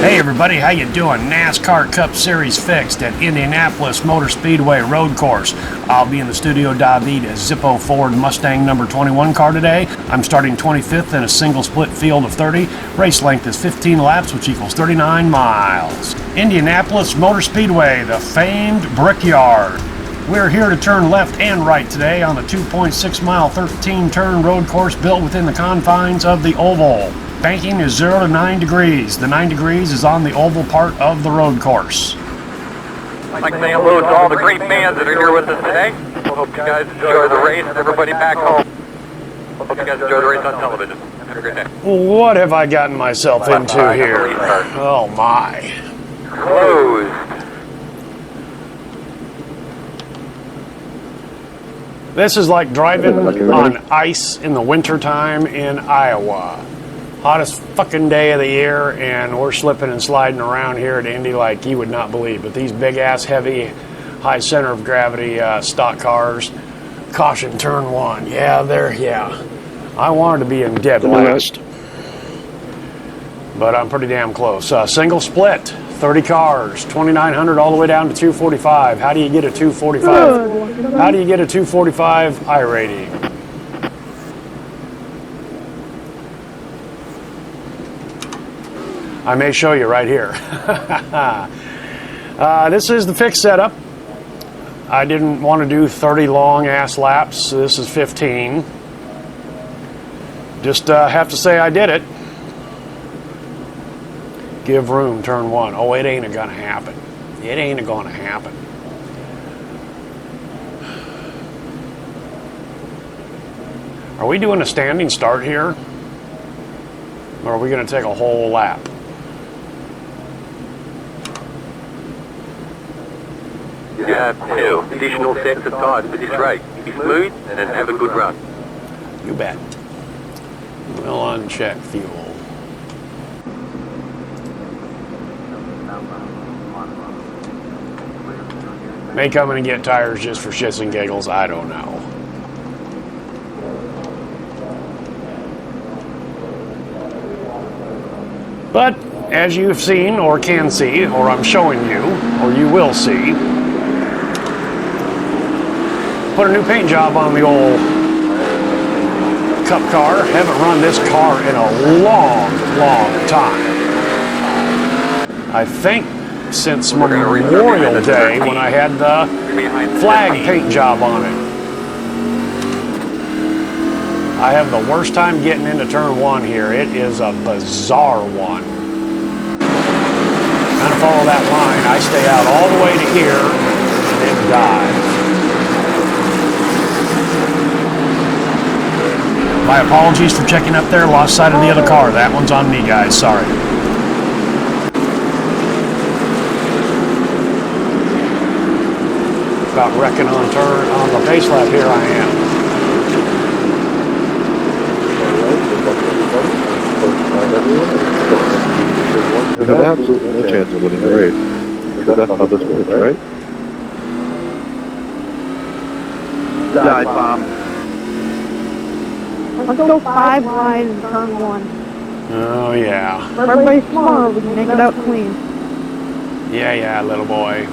Hey everybody, how you doing? NASCAR Cup Series fixed at Indianapolis Motor Speedway Road Course. I'll be in the Studio David as Zippo Ford Mustang number 21 car today. I'm starting 25th in a single split field of 30. Race length is 15 laps, which equals 39 miles. Indianapolis Motor Speedway, the famed Brickyard. We're here to turn left and right today on the 2.6 mile 13 turn road course built within the confines of the oval. Banking is 0 to 9 degrees. The 9 degrees is on the oval part of the road course. I'd like to say hello to all the great fans that are here with us today. Hope you guys enjoy the race and everybody back home. Hope you guys enjoy the race on television. Have a great day. What have I gotten myself into here? Oh my. Closed. This is like driving on ice in the wintertime in Iowa. Hottest fucking day of the year, and we're slipping and sliding around here at Indy like you would not believe. But these big ass, heavy, high center of gravity stock cars, caution turn one. Yeah, I wanted to be in dead last, but I'm pretty damn close. Single split, 30 cars, 2,900 all the way down to 245. How do you get a 245? How do you get a 245 iRating? I may show you right here. This is the fixed setup. I didn't want to do 30 long ass laps, so this is 15. Just have to say I did it. Give room, turn one. Oh, it ain't gonna happen. It ain't gonna happen. Are we doing a standing start here? Or are we gonna take a whole lap? Yeah, 2. Additional sets of tires for this race. Be smooth and then have a good run. You bet. We'll uncheck fuel. May come in and get tires just for shits and giggles, I don't know. But, as you've seen, or can see, or I'm showing you, or you will see, put a new paint job on the old Cup car. Haven't run this car in a long, long time. I think since Memorial Day when I had the flag paint job on it. I have the worst time getting into turn one here. It is a bizarre one. Kind of follow that line. I stay out all the way to here and then dive. My apologies for checking up there. Lost sight of the other car. That one's on me, guys. Sorry. About wrecking on turn on the pace lap here I am. You have absolutely no chance of winning the race. That's how this works, right? Dive bomb. Let's go 5 wide in turn 1. Oh, yeah. Everybody's smart, we can make it out clean. Yeah, little boy.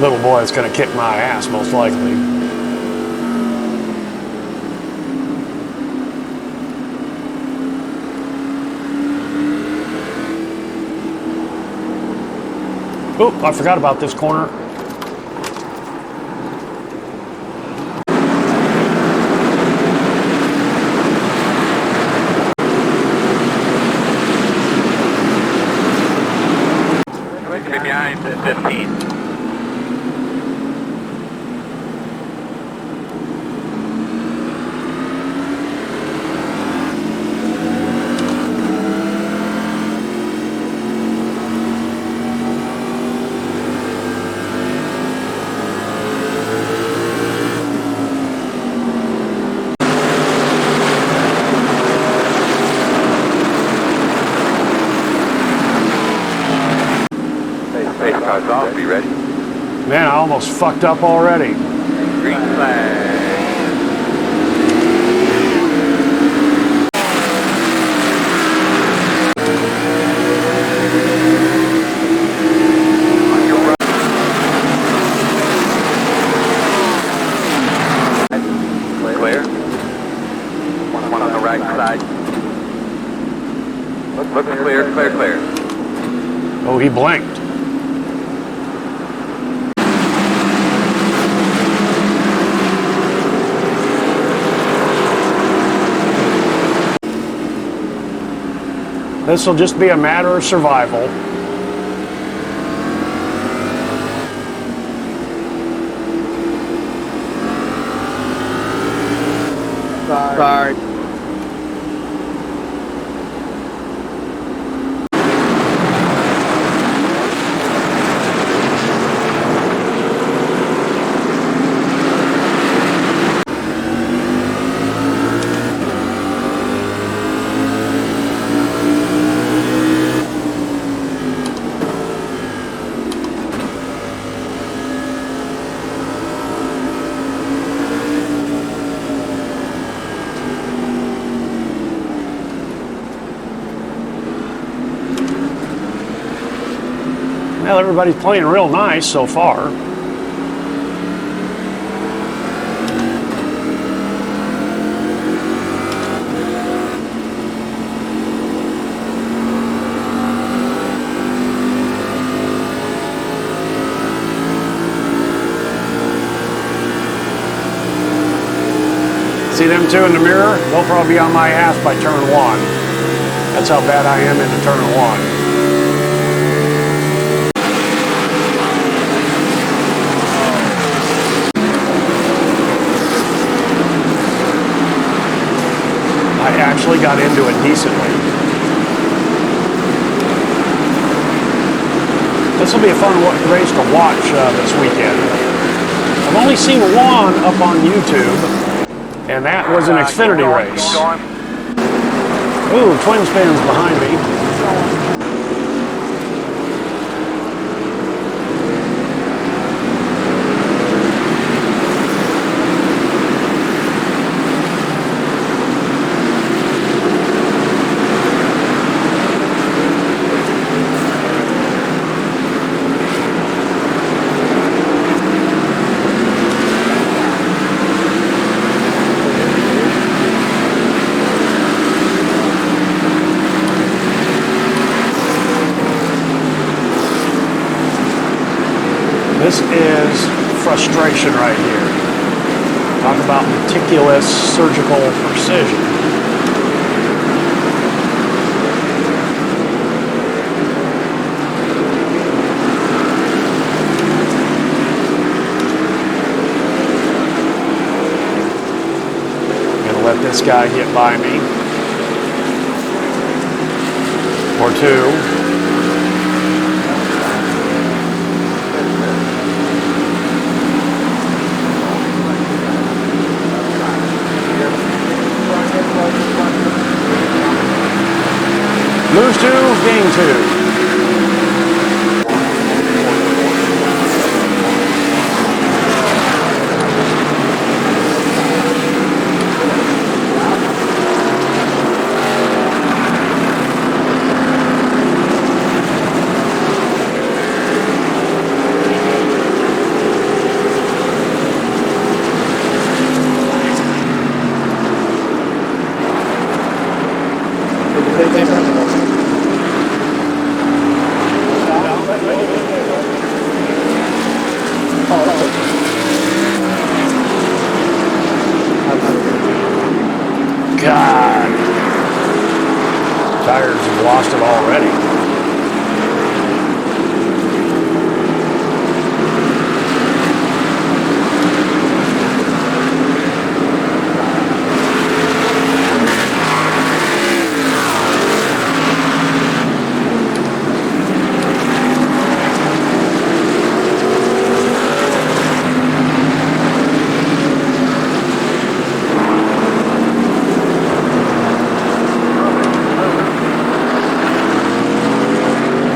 Little boy's gonna kick my ass, most likely. Oh, I forgot about this corner. Behind 15. Man, I almost fucked up already. Green flag. On your right. Clear. One on the right side. Looks clear, clear, clear. Oh, he blinked. This will just be a matter of survival. Sorry. Well, everybody's playing real nice so far. See them two in the mirror? They'll probably be on my ass by turn 1. That's how bad I am into turn 1. I actually got into it decently. This will be a fun race to watch this weekend. I've only seen one up on YouTube, and that was an Xfinity race. Ooh, twin spins behind me. This is frustration right here. Talk about meticulous surgical precision. I'm gonna let this guy get by me. Or two. Lose 2, gain 2. God. Tires have lost it already.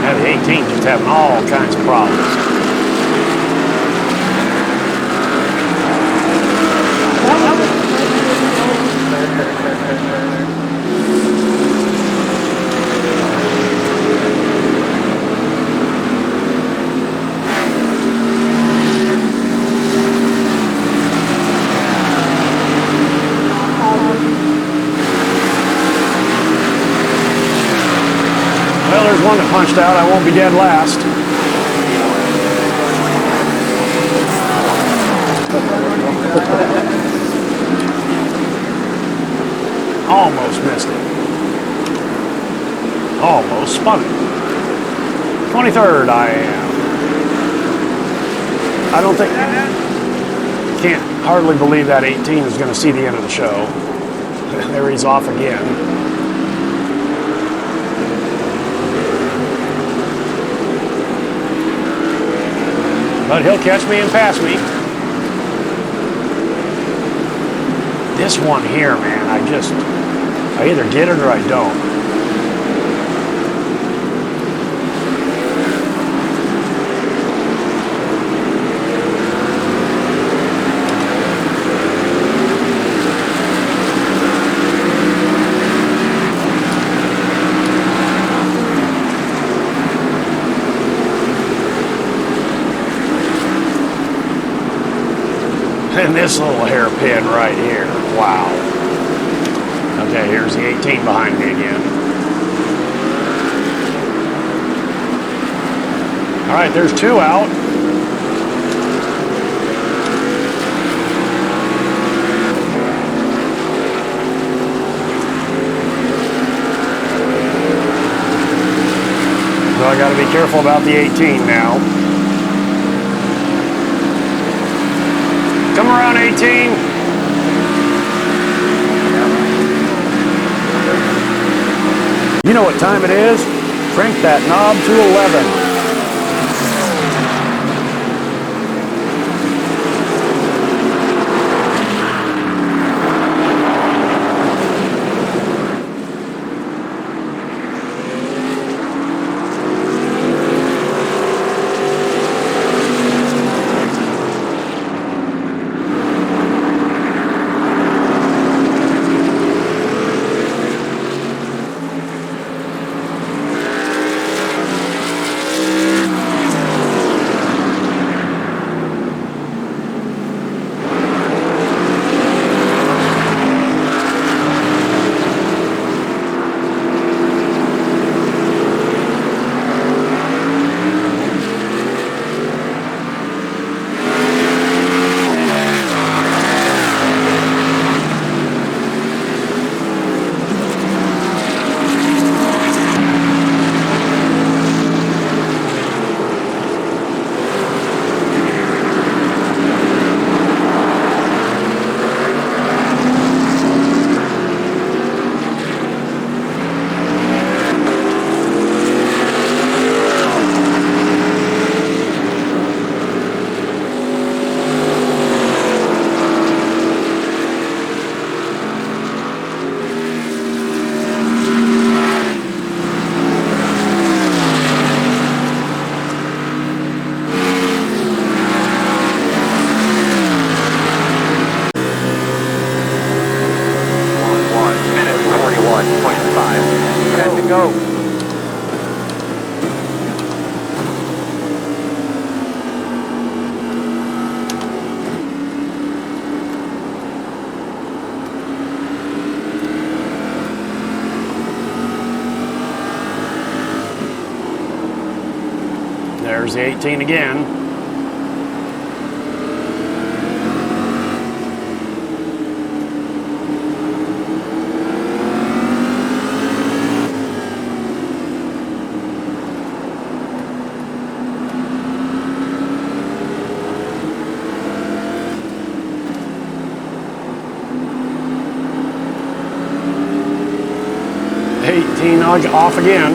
That 18 just having all kinds of problems. punched out, I won't be dead last. Almost missed it. Almost spun it. 23rd I am. I don't think... Can't hardly believe that 18 is going to see the end of the show. There he's off again. But he'll catch me and pass me. This one here, man, I either get it or I don't. And this little hairpin right here. Wow. Okay, here's the 18 behind me again. All right, there's 2 out. So I got to be careful about the 18 now. Come around, 18. You know what time it is? Crank that knob to 11. There's the 18 again. Off again.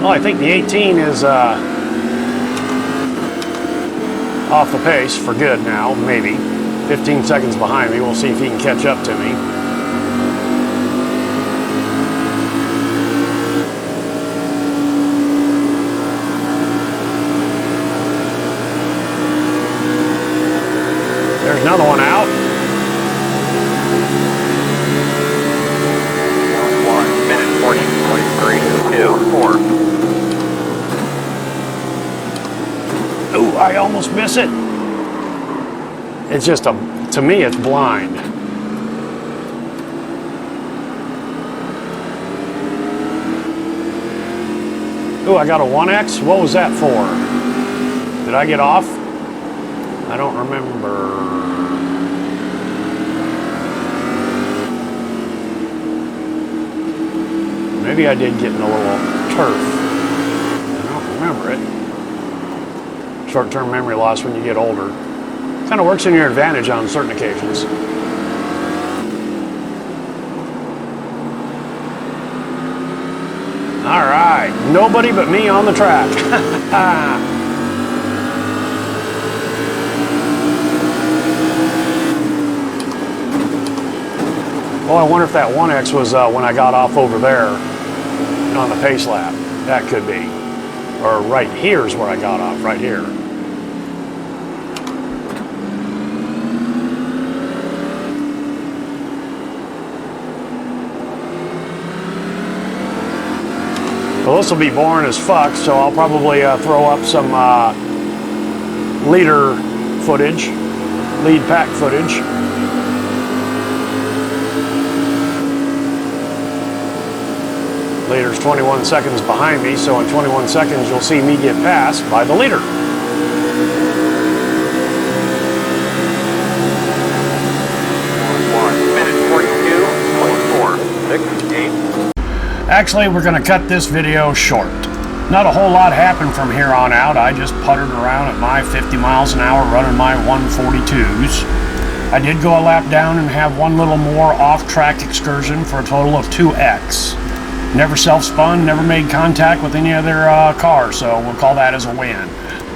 Well, I think the 18 is off the pace for good now, maybe. 15 seconds behind me. We'll see if he can catch up to me. almost miss it. It's just to me, it's blind. Ooh, I got a 1X? What was that for? Did I get off? I don't remember. Maybe I did get in a little turf. I don't remember it. Short-term memory loss when you get older. Kind of works in your advantage on certain occasions. All right, nobody but me on the track. Well, I wonder if that 1X was when I got off over there on the pace lap. That could be. Or right here's where I got off, right here. Well, this will be boring as fuck, so I'll probably throw up some leader footage, lead pack footage. Leader's 21 seconds behind me, so in 21 seconds you'll see me get passed by the leader. Actually, we're going to cut this video short. Not a whole lot happened from here on out. I just puttered around at my 50 miles an hour running my 142s. I did go a lap down and have one little more off-track excursion for a total of 2x. Never self-spun, never made contact with any other car, so we'll call that as a win.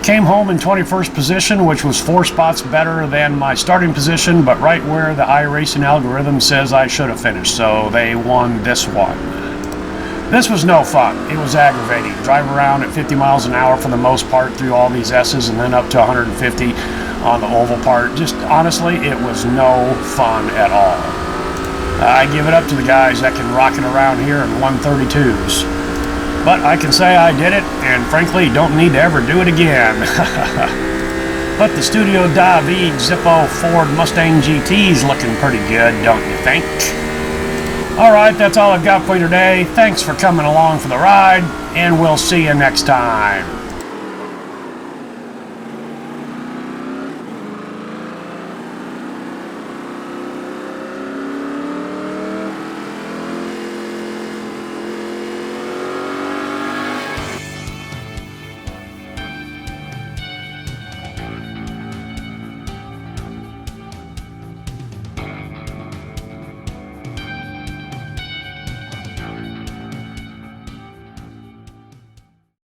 Came home in 21st position, which was 4 spots better than my starting position, but right where the iRacing algorithm says I should have finished, so they won this one. This was no fun. It was aggravating. Drive around at 50 miles an hour for the most part through all these S's and then up to 150 on the oval part. Just honestly, it was no fun at all. I give it up to the guys that can rock it around here in 132s. But I can say I did it, and frankly, don't need to ever do it again. But the Studio David Zippo Ford Mustang GT is looking pretty good, don't you think? Alright, that's all I've got for you today. Thanks for coming along for the ride, and we'll see you next time.